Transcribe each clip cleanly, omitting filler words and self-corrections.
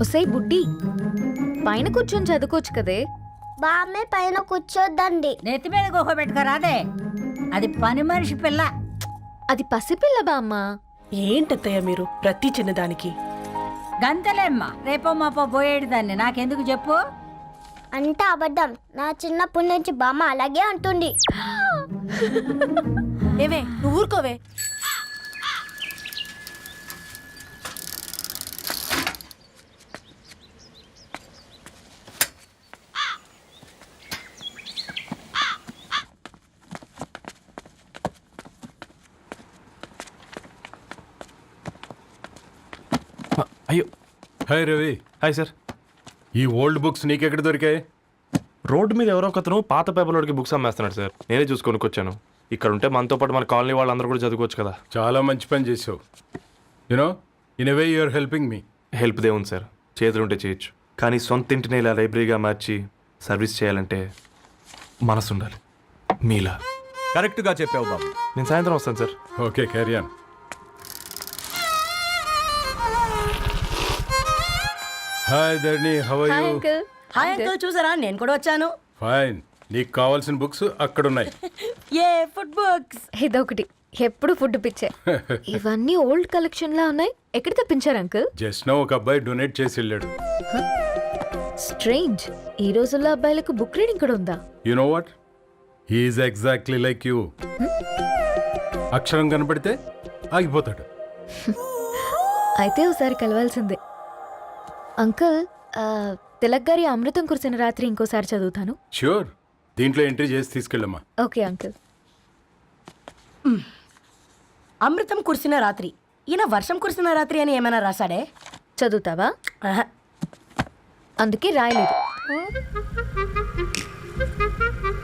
ఒసై బుడ్డి, పైన కూర్చొని చదువుకోవచ్చు కదే. బామ్మే పైన కూర్చోద్దండి. నెత్తి మీద గుహ పెట్టుకోరాదే, అది పని మనిషి పిల్ల. అది పసిపిల్ల బామ్మ. ఏంటత్తయ్య మీరు ప్రతి చిన్నదానికి? గంతలేమ్మా, రేపో మాపో పోయేడు దాన్ని నాకెందుకు చెప్పు. అంటే అబద్ధం. నా చిన్నప్పటి నుంచి బామ్మ అలాగే అంటుంది. ఏవే నువ్వు ఊరుకోవే. అయ్యో, హాయ్ రవి. Hi sir. ఈ ఓల్డ్ బుక్స్ నీకెక్కడ దొరికాయి? రోడ్డు మీద ఎవరో ఒకతను పాత పేపర్లోకి బుక్స్ అమ్మేస్తున్నాడు సార్. నేనే చూసుకొని వచ్చాను. ఇక్కడ ఉంటే మనతో పాటు మన కాలనీ వాళ్ళందరూ కూడా చదువుకోవచ్చు కదా. చాలా మంచి పని చేసావు. You know, in a way you are helping me. Help దేవుంది సార్, చేతులు ఉంటే చేయొచ్చు. కానీ సొంత ఇంటిని ఇలా లైబ్రరీగా మార్చి సర్వీస్ చేయాలంటే మనసు ఉండాలి. మీలా. కరెక్ట్గా చెప్పావు బాబు. నేను సాయంత్రం వస్తాను sir. Okay, carry on. Hi Dharni, how are hi you? Uncle. Hi uncle, చూసారా నేను కూడా వచ్చాను. ఫైన్. నీకు కావాల్సిన బుక్స్ అక్కడ ఉన్నాయి. ఏ ఫుడ్ బుక్స్? ఇదొకటి, ఎప్పుడు ఫుడ్ పిచ్చే. ఇవన్నీ ఓల్డ్ కలెక్షన్ లా ఉన్నాయి. ఎక్కడ తెప్పించారు అంకుల్? జస్ట్ నో ఒక అబ్బాయి డొనేట్ చేసి వెళ్ళాడు. స్ట్రేంజ్, ఈ రోజుల్లో అబ్బాయిలకు బుక్ రీడింగ్ కూడా ఉందా? You know what, he's exactly like you. అక్షరం కనపడితే ఆగిపోతాడు. అయితే ఒకసారి కలవాల్సిందే. అంకుల్, తిలక్ గారి అమృతం కురిసిన రాత్రి ఇంకోసారి చదువుతాను. ష్యూర్, దీంట్లో ఎంట్రీ చేసి తీసుకెళ్ళమ్మా. Okay uncle. అమృతం కురిసిన రాత్రి. ఈయన వర్షం కురిసిన రాత్రి అని ఏమైనా రాశాడే? చదువుతావా? ఆహా. అందుకే రాయలేదు.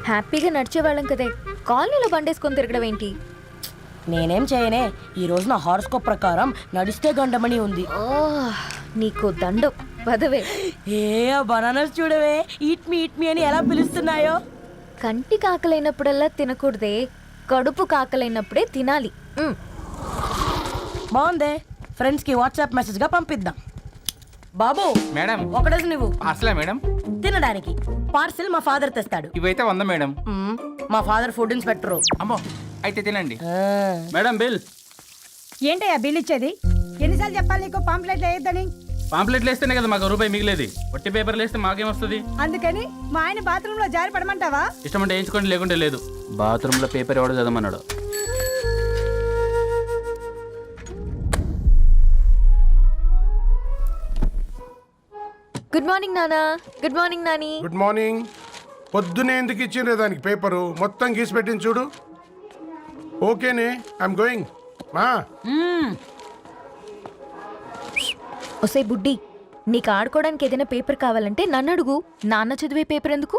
హ్యాపీగా నడిచేవాళ్ళం కదే, కాలనీలో బండేసుకొని తిరగడం ఏంటి? నేనేం చేయనే, ఈ రోజు నా హారోస్కోప్ ప్రకారం నడిస్తే గండమణి ఉంది. ఓ, నీకు దండం పదవే. ఏ బనానాస్ చూడవే, ఈట్ మీ అని ఎలా పిలుస్తున్నాయో. కంటి కాకలైనప్పుడల్లా తినకూడదే, కడుపు కాకలైనప్పుడే తినాలి. బాగుందే, ఫ్రెండ్స్ కి వాట్సాప్ మెసేజ్ గా పంపిద్దాం. బాబు మేడం, ఒకటేసి నువ్వు అసలే మేడం తినడానికి పార్సిల్ మా ఫాదర్ తెస్తాడు. ఇవైతే 100 మేడం. మా ఫాదర్ ఫుడ్ ఇన్స్పెక్టర్. అమ్మో, అయితే తినండి. Madam bill. ఏంటయ్యా బిల్ ఇచ్చేది? ఎన్నిసార్లు చెప్పాలి నీకు పాంప్లెట్లు వేయొద్దని? పాంప్లెట్లు వేస్తేనే కదా మాకు రూపాయి మిగిలేది. వట్టి పేపర్లు వేస్తే మాకేమొస్తుంది? అందుకని మా ఆయన బాత్రూమ్ లో జారి పడమంటావా? ఇష్టమంటే వేయించుకోండి, లేకుంటే లేదు. బాత్రూంలో పేపర్ ఎవడో చదవమన్నాడు. గుడ్ మార్నింగ్ నానా. Good morning Nani. Good morning. పొద్దునే ఎందుకు ఇచ్చిండ్రే దానికి పేపరు? మొత్తం గీసి పెట్టింది చూడు. ఓకేనే, ఐఎమ్ గోయింగ్. మా ఒసే బుడ్డి, నీకు ఆడుకోవడానికి ఏదైనా పేపర్ కావాలంటే నన్ను అడుగు. నాన్న చదివే పేపర్ ఎందుకు?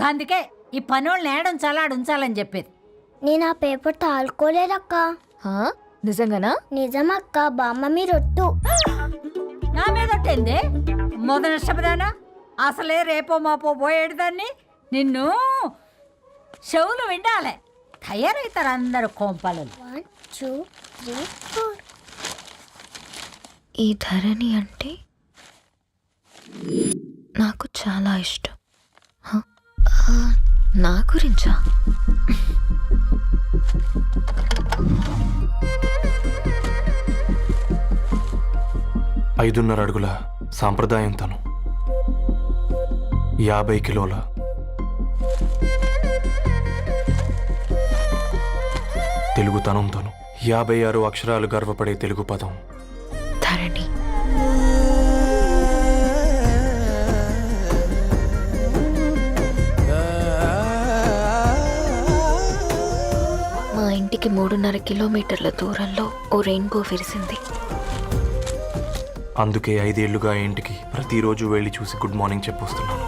అందుకే ఈ పనోళ్ళని ఏడుంచాలా ఉంచాలని చెప్పేది. నేను ఆ పేపర్ తాలుకోలేదక్క. హా? నిజంగానా? నిజమక్క, బామ్మ మీరొట్టు. నా మీద ఒట్టేంది మొదటి నష్టపదానా? అసలే రేపో మాపో పోయేడు దాన్ని. నిన్ను చెవులు విండాలే, తయారవుతారు అందరు కోంపాలు. 1 2 3 4. ఈ ధరణి అంటే నాకు చాలా ఇష్టం. హ? నా గురించా? ఐదున్నర అడుగుల సాంప్రదాయం తను, 50 కిలోల తెలుగుతనం తను, 56 అక్షరాలు గర్వపడే తెలుగు పదం ధరణి. మా ఇంటికి 3.5 కిలోమీటర్ల దూరంలో ఓ రెయిన్బో విరిసింది. అందుకే 5 ఏళ్లుగా ఇంటికి ప్రతిరోజు వెళ్ళి చూసి గుడ్ మార్నింగ్ చెప్పొస్తున్నాను.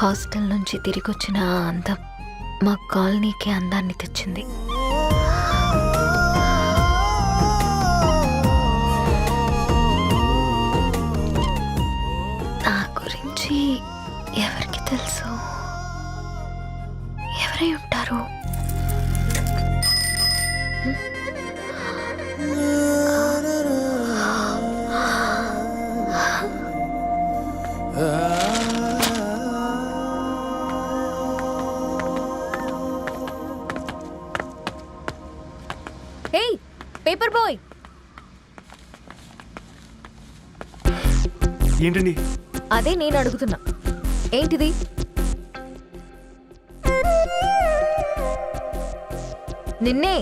హాస్టల్ నుంచి తిరిగి వచ్చిన ఆ అందం మా కాలనీకి అందాన్ని తెచ్చింది. నా గురించి ఎవరికి తెలుసు? ఎవరై ఉంటారు? హే పేపర్ బాయ్, ఏంటండి? అదే నేను అడుగుతున్నా, ఏంటిది? నిన్నే.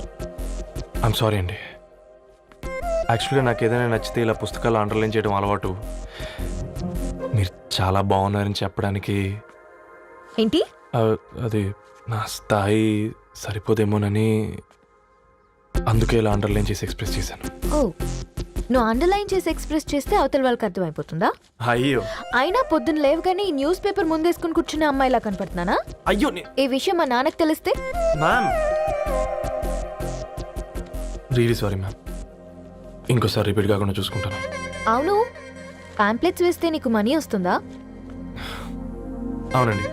ఐమ్ సారీ అండి. యాక్చువల్గా నాకు ఏదైనా నచ్చితే ఇలా పుస్తకాలు అండర్లైన్ చేయడం అలవాటు. మీరు చాలా బాగున్నారని చెప్పడానికి ఏంటి? అది నా స్థాయి సరిపోదేమోనని అందుకే ఇలా అండర్లైన్ చేసి ఎక్స్ప్రెస్ చేశాను. ఓ, నువ్వు అండర్లైన్ చేసి ఎక్స్ప్రెస్ చేస్తే అవతల వాళ్ళకి అర్థమైపోతుందా? అయ్యో అయినా పొద్దున్న లేవగానే ఈ న్యూస్ పేపర్ ముందేసుకుని కూర్చునే అమ్మాయిలా కనపడుతున్నానా? అయ్యో ఈ విషయం మా నాన్నకు తెలిస్తే? Ma'am, really sorry ma'am. ఇంకోసారి రిపీట్ కాకుండా చూసుకుంటాను. అవును, పాంప్లెట్స్ వేస్తే నీకు మనీ వస్తుందా? అవునండి.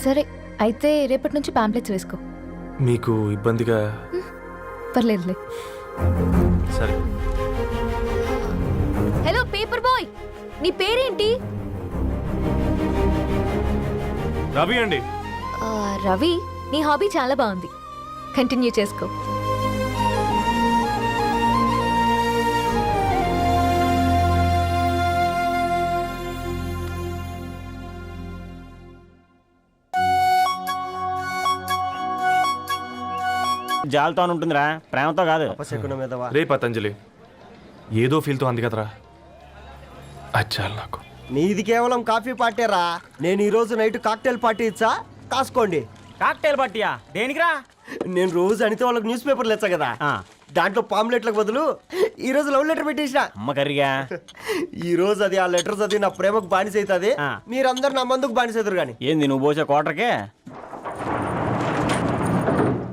సరే, అయితే రేపటి నుంచి పాంప్లెట్స్ వేసుకో. మీకు ఇబ్బందిగా? పర్లేదులే. సరే. హలో పేపర్ బాయ్, నీ పేరేంటి? రవి అండి. రవి, నీ హాబీ చాలా బాగుంది, కంటిన్యూ చేసుకో. జాలతో ఉంటుందిరా, ప్రేమతో కాదు. రే పతంజలి, ఏదో ఫీల్తో అంది కదరా, అది చాలు నాకు. నీది కేవలం కాఫీ పార్టీరా. నేను ఈ రోజు నైట్ కాక్టైల్ పార్టీ ఇచ్చా, కాసుకోండి. కాక్టైల్ పార్టీయా? దేనికిరా? నేను రోజు అనితే వాళ్ళకి న్యూస్ పేపర్లు ఇచ్చా కదా, దాంట్లో పాంప్లెట్లకు బదులు ఈ రోజు లవ్ లెటర్ పెట్టేసిన. అమ్మ కర్రీగా. ఈ రోజు అది ఆ లెటర్ చదివి నా ప్రేమకు బానిస అవుతుంది. మీరందరు నా మందుకు బానిస అవుతారు. కానీ ఏంది నువ్వు పోసే కోటర్కే?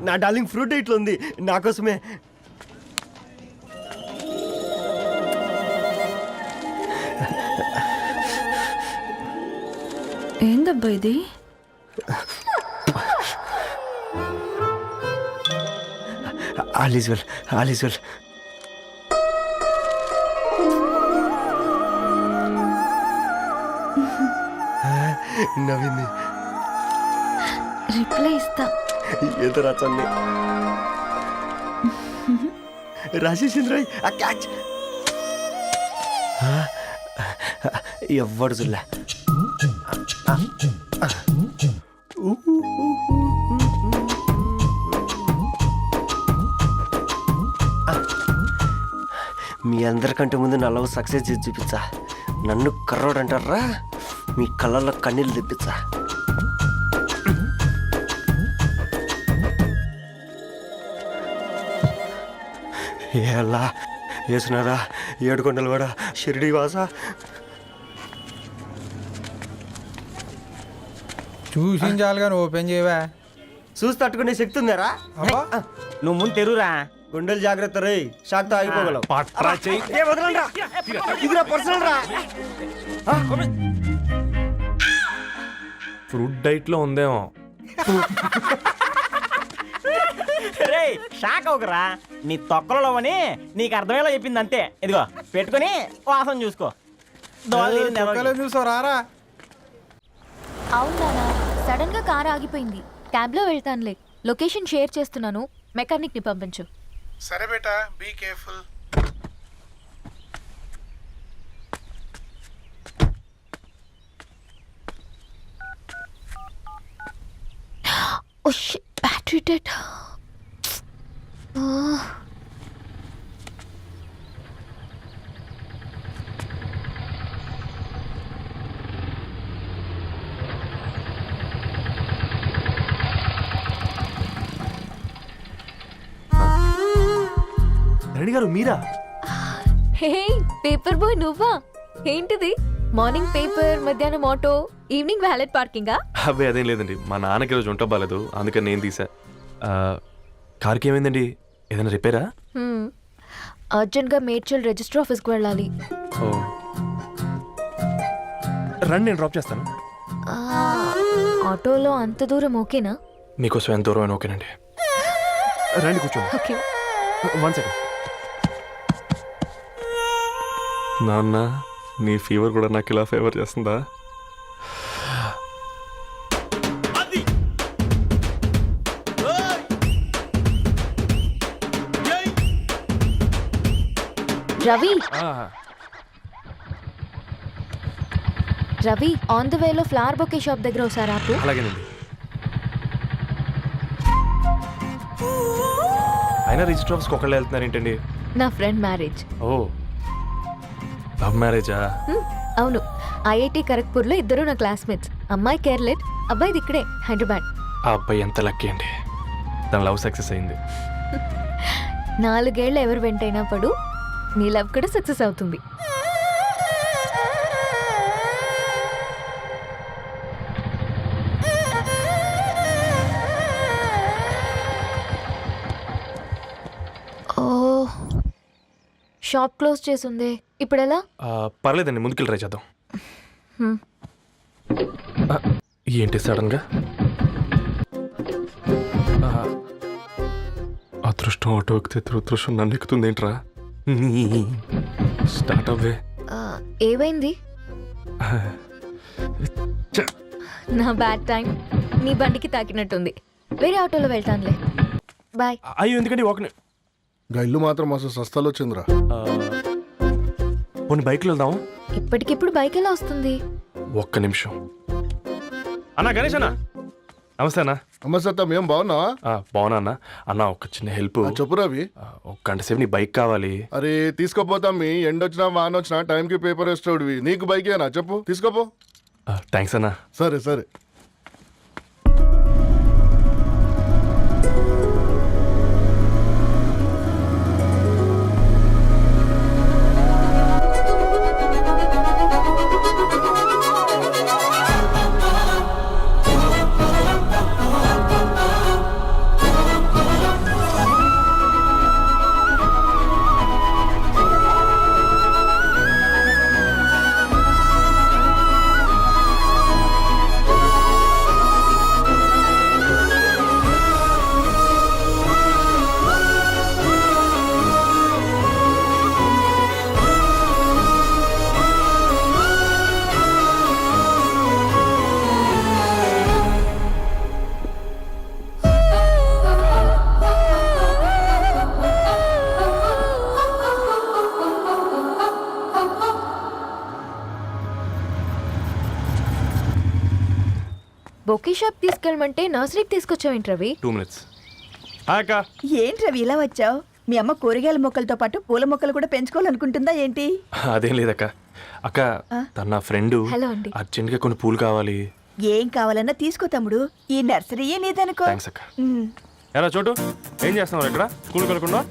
నా డార్లింగ్ ఫ్రూట్ ఇట్లా ఉంది నా కోసమే. ఏందబ్బా ఇది? All is well, all is well. నవ్వింది. రిప్లై ఇస్తా. ఏదో రాచండి రాజేసింద్ర ఆ క్యాచ్ ఎవ్వడు చూడలే. మీ అందరికంటే ముందు నా లవ్ సక్సెస్ చేసి చూపించా. నన్ను కర్రోడు అంటారా, మీ కళ్ళల్లో కన్నీళ్ళు తెప్పించా. ఎలా వేసినారా ఏడుకొండలు కూడా షిరిడి వాస. చూసించాలుగా ఓపెన్ చేయవా? చూసి తట్టుకునే శక్తి ఉందారా? నువ్వు ముందు తెరురా. గుండెలు జాగ్రత్త రే, షాక్తో ఆగిపోగలవు. పట్రా చెయ్యి. ఏ వదలండి రా, ఇది నా పర్సనల్ రా. ఫ్రూట్ డైట్లో ఉందేమో. రే షాక్ అవకరా, నీ తొక్కలలో అని నీకు అర్థమయ్యేలా చెప్పింది అంతే. ఇదిగో పెట్టుకొని వాసన చూసుకో. చూసారా? అవునా, సడన్ గా కార్ ఆగిపోయింది. క్యాబ్ లో వెళ్తానులే, లొకేషన్ షేర్ చేస్తున్నాను, మెకానిక్ ని పంపించు. సరే బేటా, be careful. Oh shit, battery dead. Reddy గారు మీరా? హే పేపర్ బాయ్, నువ్వా? ఏంటిది? మార్నింగ్ పేపర్, మధ్యాహ్నం ఆటో, ఈవినింగ్ వ్యాలెట్ పార్కింగా? అబ్బాయి అదేం లేదండి, మా నాన్నకి రోజు ఉంట బాగాలేదు, అందుకని నేను తీసా. కార్కి ఏమైందండి? ఏదైనా రిపేరా? అర్జెంట్గా మేడ్చల్ రిజిస్టర్ ఆఫీస్కి వెళ్ళాలి. ఓ రండి, నేను డ్రాప్ చేస్తాను. ఆటోలో అంత దూరం ఓకేనా? మీకోసం ఎంత దూరం అయినా ఓకేనండి. రండి కూర్చోండి. ఓకే. 1 సెకండ్. నాన్న నీ ఫీవర్ కూడా నాకు ఇలా ఫేవర్ చేస్తుందా? రవి రవి ఆన్ ద వేలో ఫ్లవర్ బొకే షాప్ దగ్గర ఒకసారి ఆపు. అలాగేనండి. అయినా రిజిస్టర్ ఆఫీస్కి ఒకళ్ళు వెళ్తున్నారు ఏంటండి? నా ఫ్రెండ్ మ్యారేజ్. ఓ, లవ్ మ్యారేజా? అవును, ఐఐటి ఖరగ్పూర్లో ఇద్దరు నా క్లాస్మేట్స్. అమ్మాయి కేర్లెట్, అబ్బాయిది ఇక్కడే హైదరాబాద్. ఆ అబ్బాయి ఎంత లక్కీ అండి, తన లవ్ సక్సెస్ అయింది. 4 ఏళ్ళు ఎవరు వెంటైనా పడు, నీ లవ్ కూడా సక్సెస్ అవుతుంది. ఓ, షాప్ క్లోజ్ చేసింది, ఇప్పుడు ఎలా? పర్లేదండి, ముందుకెళ్ళి ట్రై చేద్దాం. ఆ, ఏంటి సడన్గా? అదృష్టం ఆటో ఎక్కితే దురదృష్టం నన్ను ఎక్కుతుంది ఏంట్రా? స్టార్ట్ అవ్వే. ఏమైంది? నా బ్యాడ్ టైం నీ బండికి తాకినట్టుంది. వేరే ఆటోలో వెళ్తానులే, బాయ్. అయ్యో ఎందుకండి ఒక ఇల్లు మాత్రం అసలు సస్తాలో వచ్చిందిరా. పోనీ బైక్లో వెళ్దాం. ఇప్పటికిప్పుడు బైక్ ఎలా వస్తుంది? ఒక్క నిమిషం. అన్నా గణేష్ అన్న, నమస్తే అన్న. నమస్తే, ఏం బాగున్నావా? బాగున్నా అన్న. అన్న ఒక చిన్న హెల్ప్. చెప్పు రవి. ఒక గంట సేపు నీ బైక్ కావాలి. అరే తీసుకోపోతాం, మీ ఎండొచ్చినా వాన వచ్చినా టైంకి పేపర్ వేస్తాడువి. నీకు బైకేనా చెప్పు, తీసుకోపో. థ్యాంక్స్ అన్న. సరే సరే. బొకే షాప్ తీసుకెళ్ళమంటే నర్సరీకి తీసుకొచ్చావేంటి రవి? 2 minutes. అక్క, ఏంటి రవి ఇలా వచ్చావు? మీ అమ్మ కూరగాయల మొక్కలతో పాటు పూల మొక్కలు కూడా పెంచుకోవాలనుకుంటుందా ఏంటి? అదేం లేదక్క. అక్క, తన నా ఫ్రెండ్ హలో అండి. అర్జెంట్గా కొన్ని పూలు కావాలి. ఏం కావాలన్నా తీసుకో తమ్ముడు, ఈ నర్సరీయే నీదనుకో. థ్యాంక్స్ అక్క. ఎలా చోటు, ఏం చేస్తున్నావు ఇక్కడ? స్కూల్కి వెళ్ళకుండా?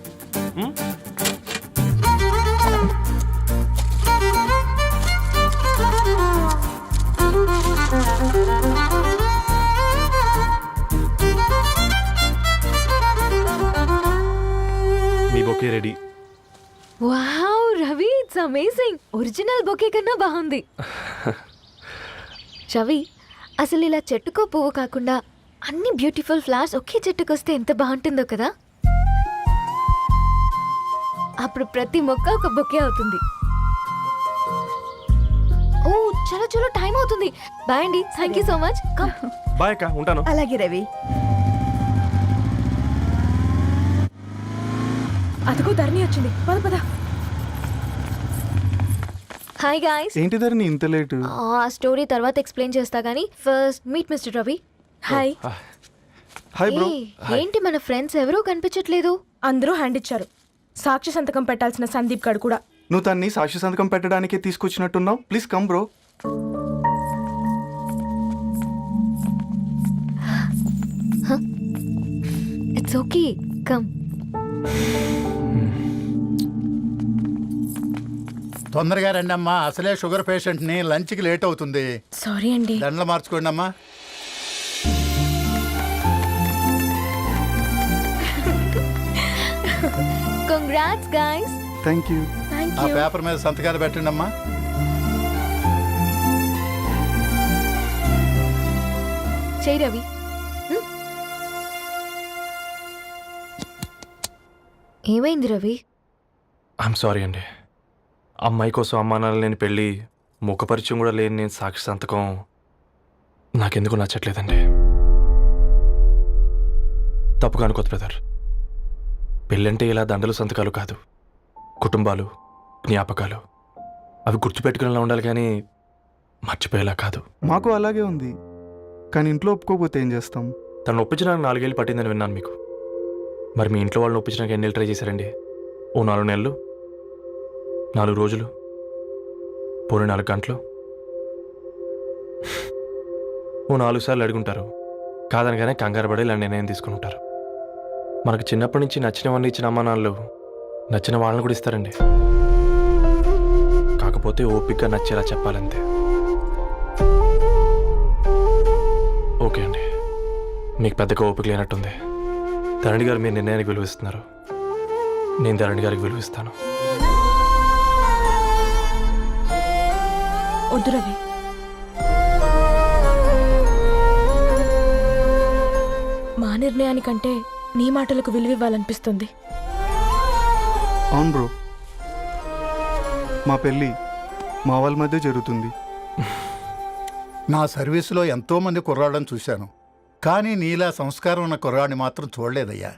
మీ bouquet ready. Wow Ravi, it's amazing. Original bouquet కన్నా బాగుంది. రవి, అసలు ఇలా చెట్టుకో పువ్వు కాకుండా అన్ని బ్యూటిఫుల్ ఫ్లవర్స్ ఒకే చెట్టుకు వస్తే ఎంత బాగుంటుందో కదా. అప్పుడు ప్రతి మొక్క ఒక బొకే అవుతుంది. ఓ చలో చలో, టైం అవుతుంది. బాయ్ అండి, thank you so much. Come. Bye అక్క, ఉంటాను. అలాగే రవి. అదిగో ధరణి వచ్చింది, పద పద. Hi guys. ఏంటి ధరణి ఇంత లేటు? ఆ స్టోరీ తర్వాత ఎక్స్ప్లెయిన్ చేస్తా గానీ first meet mister Ravi. Hi. Hi bro. ఏంటి మన ఫ్రెండ్స్ ఎవరూ కనిపించట్లేదు? అందరూ హ్యాండ్ ఇచ్చారు. సాక్షి సంతకం పెట్టాల్సిన సందీప్ గడు కూడా. నువ్వు తన్ని సాక్షి సంతకం పెట్టడానికే తీసుకొచ్చినట్టున్నావు. Please come bro. It's okay, come. తొందరగా రండి అమ్మా, అసలే షుగర్ పేషెంట్ ని, లంచ్ కి లేట్ అవుతుంది. సారీ అండి. దండలు మార్చుకోండి అమ్మా. Congrats guys. Thank you. ఆ పేపర్ మీద సంతకాలు పెట్టండి అమ్మా. చెయ్ రవి. ఏమైంది రవి? ఐఎమ్ సారీ అండి. అమ్మాయి కోసం అమ్మానాలు లేని పెళ్ళి ముఖపరిచయం కూడా లేని నేను సాక్షి సంతకం నాకెందుకు నచ్చట్లేదండి. తప్పుగా అనుకోదు బ్రదర్. పెళ్ళంటే ఇలా దండలు సంతకాలు కాదు, కుటుంబాలు, జ్ఞాపకాలు. అవి గుర్తుపెట్టుకునేలా ఉండాలి కానీ మర్చిపోయేలా కాదు. మాకు అలాగే ఉంది, కానీ ఇంట్లో ఒప్పుకోకపోతే ఏం చేస్తాం? తను ఒప్పించడానికి 4 ఏళ్ళు పట్టిందని విన్నాను మీకు. మరి మీ ఇంట్లో వాళ్ళని ఒప్పించడానికి ఎన్ని ఏళ్ళు ట్రై చేశారండి? ఓ 4 నెలలు, 4 రోజులు, పోనీ 4 గంటలు, ఓ 4 సార్లు అడుగుంటారు. కాదనగానే కంగారు పడి ఇలా నిర్ణయం తీసుకుని ఉంటారు. మనకు చిన్నప్పటి నుంచి నచ్చినవన్నీ ఇచ్చిన అమ్మానాళ్ళు నచ్చిన వాళ్ళని కూడా ఇస్తారండి. కాకపోతే ఓపికగా నచ్చేలా చెప్పాలంతే. ఓకే అండి, మీకు పెద్దగా ఓపిక లేనట్టుంది. ధరణి గారు మీ నిర్ణయానికి విలువిస్తున్నారు, నేను ధరణి గారికి విలువిస్తాను. వద్దు రవి, మా నిర్ణయానికంటే నీ మాటలకు విలువివ్వాలనిపిస్తుంది. అవును బ్రో, మా పెళ్ళి మా వాళ్ళ మధ్య జరుగుతుంది. నా సర్వీసులో ఎంతో మంది కుర్రాళ్ళని చూశాను, కానీ నీలా సంస్కారం ఉన్న కుర్రాడిని మాత్రం చూడలేదయ్యా.